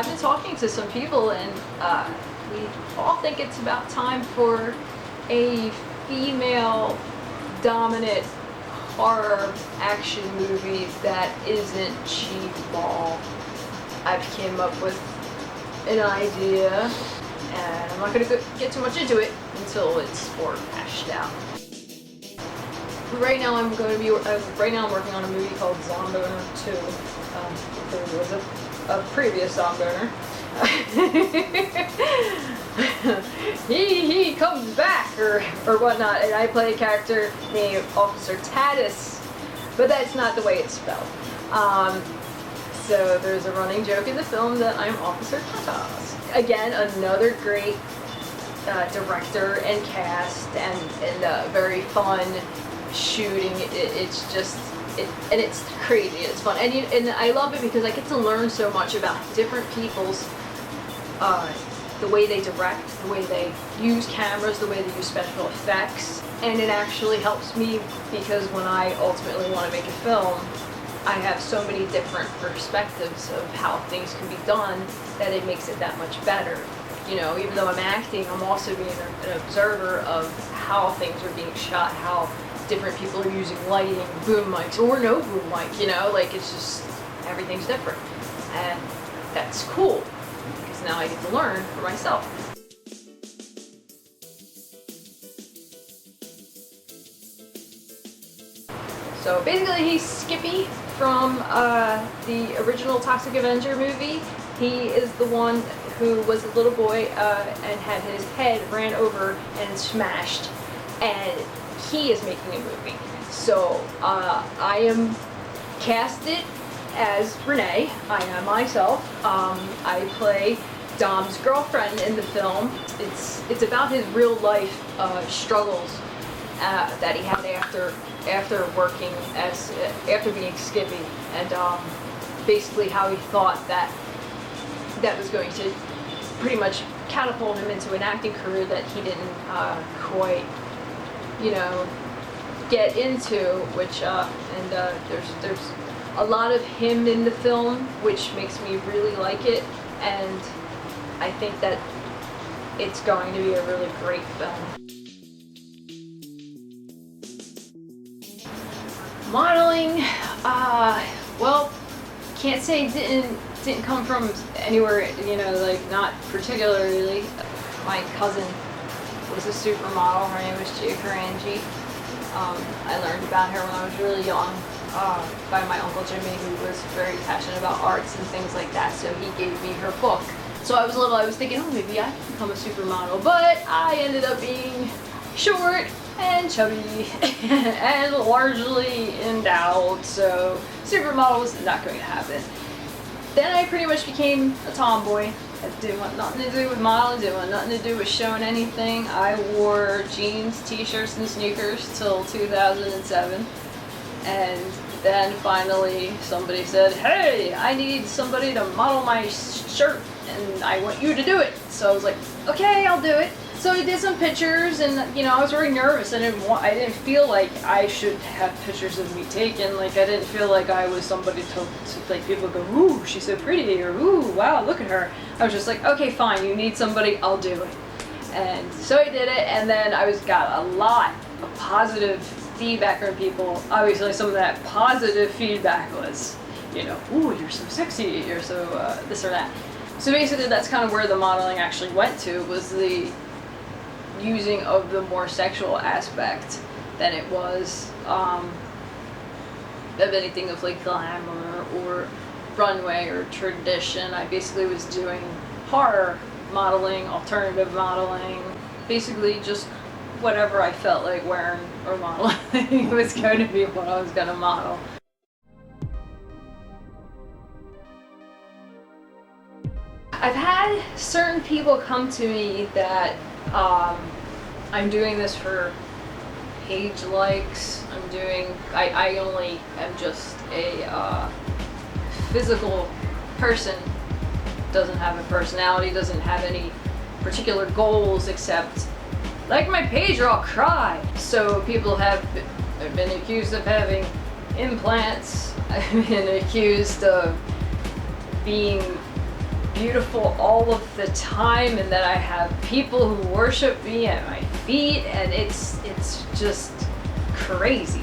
have been talking to some people, and we all think it's about time for a female dominant horror action movie that isn't cheeseball. I've came up with an idea, and I'm not going to get too much into it until it's more hashed out. Right now I'm working on a movie called Zomboner 2. There was a previous Zomboner. he comes back or whatnot, and I play a character named Officer Tatus, but that's not the way it's spelled. So there's a running joke in the film that I'm Officer Tatus. Again, another great director and cast, and very fun shooting. It's crazy. It's fun, and I love it because I get to learn so much about different people's the way they direct, the way they use cameras, the way they use special effects, and it actually helps me because when I ultimately want to make a film, I have so many different perspectives of how things can be done that it makes it that much better. You know, even though I'm acting, I'm also being an observer of how things are being shot, how different people are using lighting, boom mics, or no boom mic, you know, like it's just, everything's different. And that's cool, because now I get to learn for myself. So basically he's Skippy from the original Toxic Avenger movie. He is the one who was a little boy and had his head ran over and smashed, and he is making a movie. So I am casted as Renee. I am myself. I play Dom's girlfriend in the film. It's about his real life struggles that he had after working after being Skippy, and basically how he thought that was going to pretty much catapult him into an acting career that he didn't quite, you know, get into, which there's a lot of him in the film, which makes me really like it, and I think that it's going to be a really great film. Modeling, well, can't say didn't come from anywhere, you know, like not particularly. My cousin was a supermodel. Her name was Krazi. I learned about her when I was really young by my Uncle Jimmy, who was very passionate about arts and things like that, so he gave me her book. So I was thinking, oh, maybe I can become a supermodel, but I ended up being short and chubby and largely endowed, so supermodel was not going to happen. Then I pretty much became a tomboy. It didn't want nothing to do with modeling, didn't want nothing to do with showing anything. I wore jeans, t-shirts, and sneakers till 2007. And then finally somebody said, hey, I need somebody to model my shirt and I want you to do it. So I was like, okay, I'll do it. So I did some pictures, and you know, I was very nervous. I didn't feel like I should have pictures of me taken. Like I didn't feel like I was somebody to like people go, ooh, she's so pretty, or ooh, wow, look at her. I was just like, okay, fine, you need somebody, I'll do it. And so I did it, and then I got a lot of positive feedback from people. Obviously, some of that positive feedback was, you know, ooh, you're so sexy, you're so this or that. So basically, that's kind of where the modeling actually went to, was the using of the more sexual aspect than it was of anything of like glamour or runway or tradition. I basically was doing horror modeling, alternative modeling, basically just whatever I felt like wearing or modeling was going to be what I was going to model. I've had certain people come to me that I'm doing this for page likes. I only am just a physical person, doesn't have a personality, doesn't have any particular goals except like my page or I'll cry. So people have been accused of having implants. I've been accused of being beautiful all of the time, and that I have people who worship me at my feet, and it's just crazy.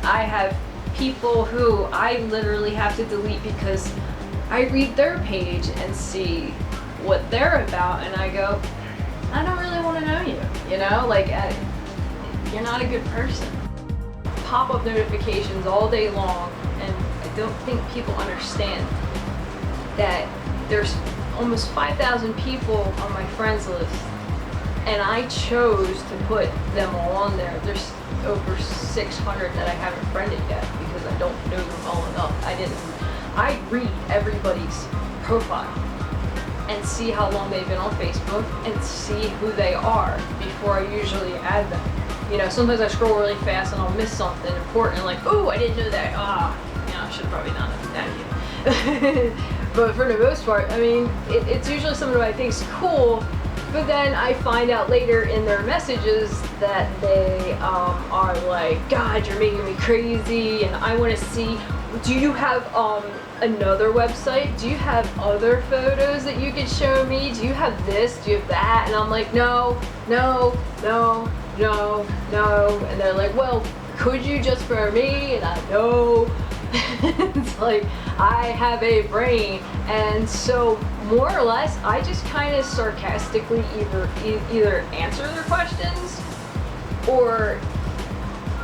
I have people who I literally have to delete because I read their page and see what they're about, and I go, I don't really want to know you, you know, like you're not a good person. Pop-up notifications all day long, and I don't think people understand that there's almost 5,000 people on my friends list, and I chose to put them all on there. There's over 600 that I haven't friended yet because I don't know them all enough. I read everybody's profile and see how long they've been on Facebook and see who they are before I usually add them. You know, sometimes I scroll really fast and I'll miss something important, like, oh, I didn't know that. I should probably not have added you. But for the most part, I mean, it's usually someone who I think is cool, but then I find out later in their messages that they are like, God, you're making me crazy, and I want to see, do you have another website? Do you have other photos that you could show me? Do you have this? Do you have that? And I'm like, no. And they're like, well, could you just for me? And I know. It's like, I have a brain, and so more or less I just kind of sarcastically either answer their questions or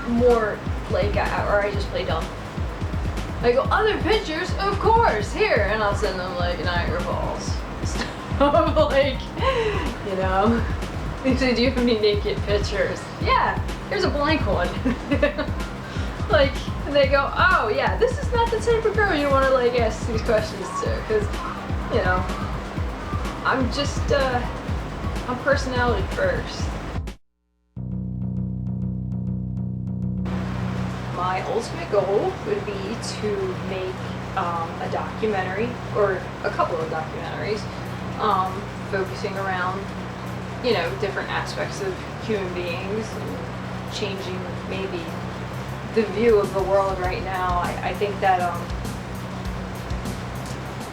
more like or I just play dumb. I go, other pictures, of course, here, and I'll send them like Niagara Falls. I'm like, you know, they say, do you have any naked pictures? Yeah, here's a blank one. Like, and they go, oh yeah, this is not the type of girl you want to like ask these questions to, because, you know, I'm just, I'm personality first. My ultimate goal would be to make a documentary, or a couple of documentaries, focusing around, you know, different aspects of human beings and changing maybe the view of the world right now. I think that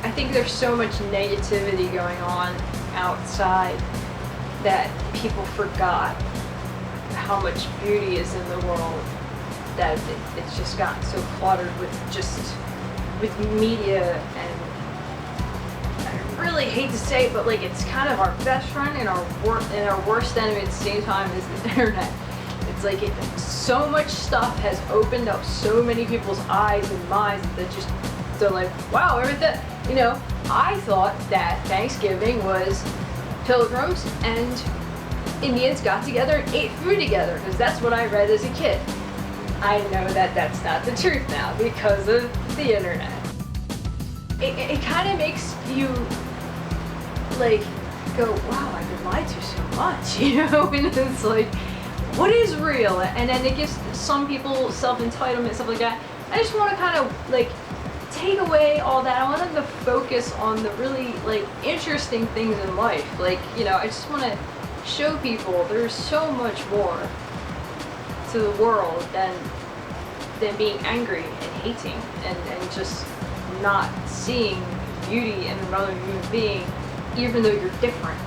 I think there's so much negativity going on outside that people forgot how much beauty is in the world, that it's just gotten so cluttered with media, and I really hate to say it, but like it's kind of our best friend and our worst enemy at the same time is the internet. It's like so much stuff has opened up so many people's eyes and minds that just, they're like, wow, everything, you know, I thought that Thanksgiving was pilgrims and Indians got together and ate food together, because that's what I read as a kid. I know that that's not the truth now because of the internet. It kind of makes you like go, wow, I've been lied to so much, you know, and it's like, what is real? And then it gives some people self-entitlement, stuff like that. I just want to kind of like take away all that. I want them to focus on the really like interesting things in life. Like, you know, I just want to show people there's so much more to the world than being angry and hating and just not seeing beauty in another human being, even though you're different.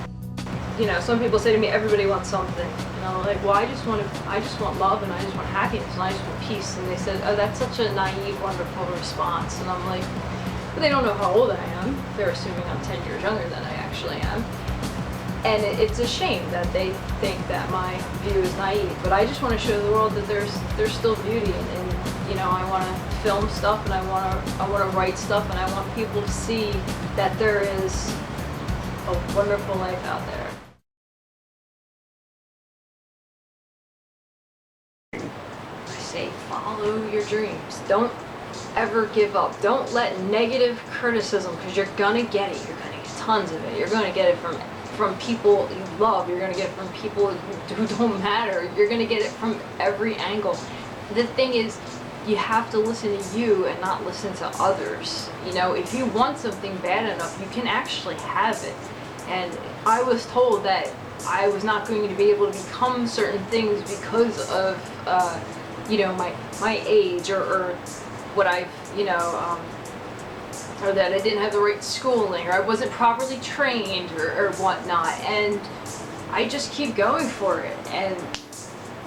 You know, some people say to me, everybody wants something. And I'm like, well, I just want love, and I just want happiness, and I just want peace. And they said, oh, that's such a naive, wonderful response. And I'm like, but they don't know how old I am. They're assuming I'm 10 years younger than I actually am. And it's a shame that they think that my view is naive. But I just want to show the world that there's still beauty, and you know, I want to film stuff, and I want to write stuff, and I want people to see that there is a wonderful life out there. I say, follow your dreams. Don't ever give up. Don't let negative criticism, because you're gonna get it. You're gonna get tons of it. You're gonna get it from people you love. You're gonna get it from people who don't matter. You're gonna get it from every angle. The thing is, you have to listen to you and not listen to others. You know, if you want something bad enough, you can actually have it. And I was told that I was not going to be able to become certain things because of, you know, my age or what I've, you know, or that I didn't have the right schooling, or I wasn't properly trained, or whatnot, and I just keep going for it, and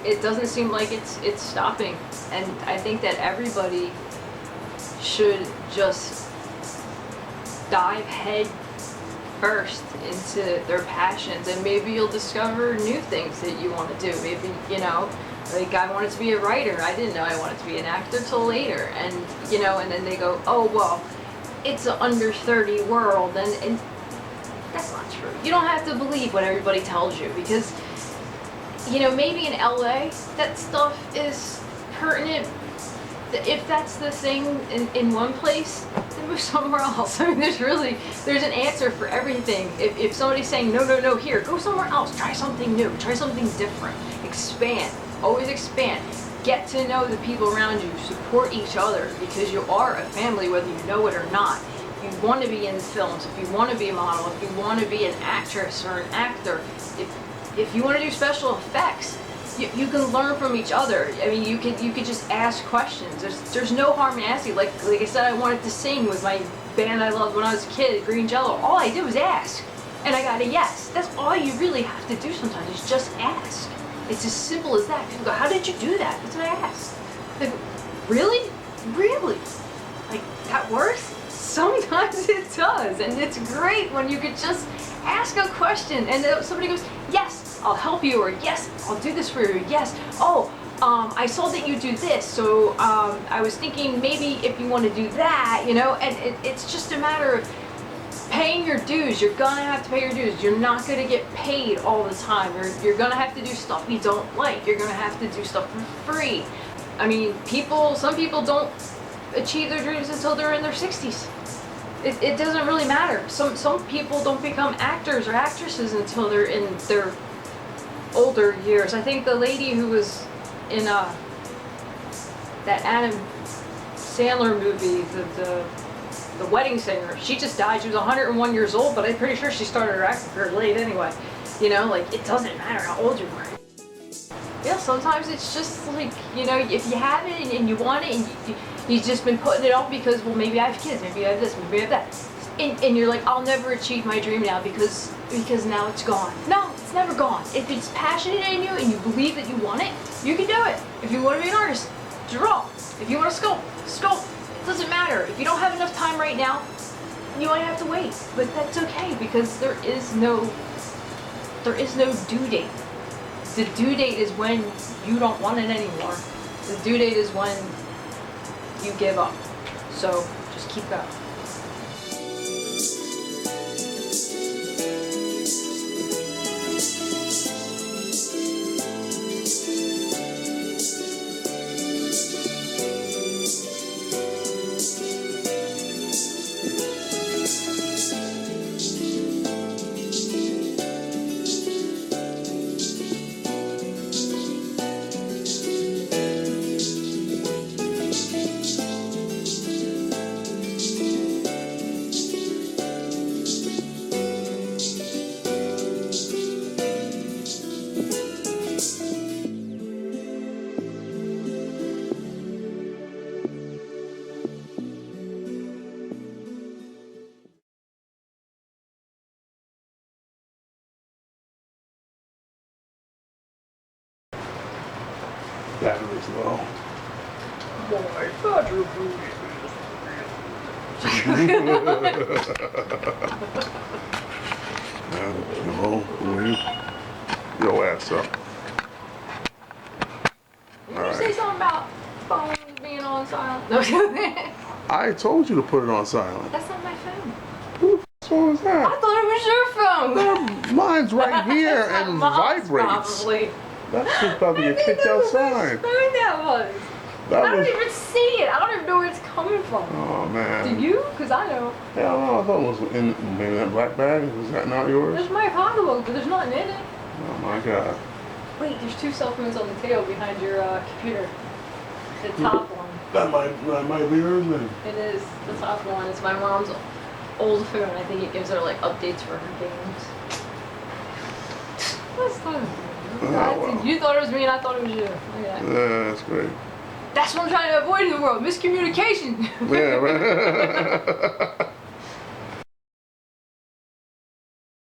it doesn't seem like it's stopping. And I think that everybody should just dive head first into their passions, and maybe you'll discover new things that you want to do. Maybe, you know, like I wanted to be a writer. I didn't know I wanted to be an actor till later, and you know, and then they go, oh well, it's an under 30 world, and that's not true. You don't have to believe what everybody tells you, because you know, maybe in LA that stuff is pertinent. If that's the thing in one place, then move somewhere else. I mean, there's an answer for everything. If somebody's saying no, here, go somewhere else, try something new, try something different, expand, always expand. Get to know the people around you, support each other, because you are a family whether you know it or not. If you want to be in films, if you want to be a model, if you want to be an actress or an actor, if you want to do special effects, you can learn from each other. I mean, you could just ask questions. There's no harm in asking. Like I said, I wanted to sing with my band I loved when I was a kid, Green Jello. All I did was ask, and I got a yes. That's all you really have to do sometimes, is just ask. It's as simple as that. People go, how did you do that? That's what I asked. Like, really? Like, that works? Sometimes it does, and it's great when you could just ask a question and somebody goes, yes, I'll help you, or yes, I'll do this for you, yes, oh, I saw that you do this, so I was thinking maybe if you want to do that, you know, and it's just a matter of paying your dues. You're gonna have to pay your dues. You're not gonna get paid all the time. You're gonna have to do stuff you don't like. You're gonna have to do stuff for free. I mean, some people don't achieve their dreams until they're in their 60s. It doesn't really matter. Some people don't become actors or actresses until they're in their older years. I think the lady who was in that Adam Sandler movie, the Wedding Singer, she just died. She was 101 years old, but I'm pretty sure she started her acting career late anyway. You know, like, it doesn't matter how old you are. Yeah, sometimes it's just like, you know, if you have it and you want it, and you've just been putting it off because, well, maybe I have kids, maybe I have this, maybe I have that. And you're like, I'll never achieve my dream now because now it's gone. No, it's never gone. If it's passionate in you and you believe that you want it, you can do it. If you want to be an artist, draw. If you want to sculpt. It doesn't matter. If you don't have enough time right now, you might have to wait. But that's okay, because there is no due date. The due date is when you don't want it anymore. The due date is when you give up. So just keep going. Battery's low. My battery Your ass up. Did you say something about phones being on silent? No. I told you to put it on silent. That's not my phone. Whose phone is I that? thought it was your phone. Mine's right here and Mom's vibrates. Probably. That's just about to get kicked outside. Whose phone that was? I don't even see it. I don't even know where it's coming from. Oh man. Do you? Because I don't. Hell no, I thought it was in maybe that black bag. Was that not yours? There's my pocketbook, but there's nothing in it. Oh my god. Wait, there's two cell phones on the table behind your computer. The top one. That might be yours then. It is. The top one. It's my mom's old phone. I think it gives her like updates for her games. That's fun. Well. You thought it was me and I thought it was you. Look at that. Yeah, that's great. That's what I'm trying to avoid in the world. Miscommunication. Yeah, right.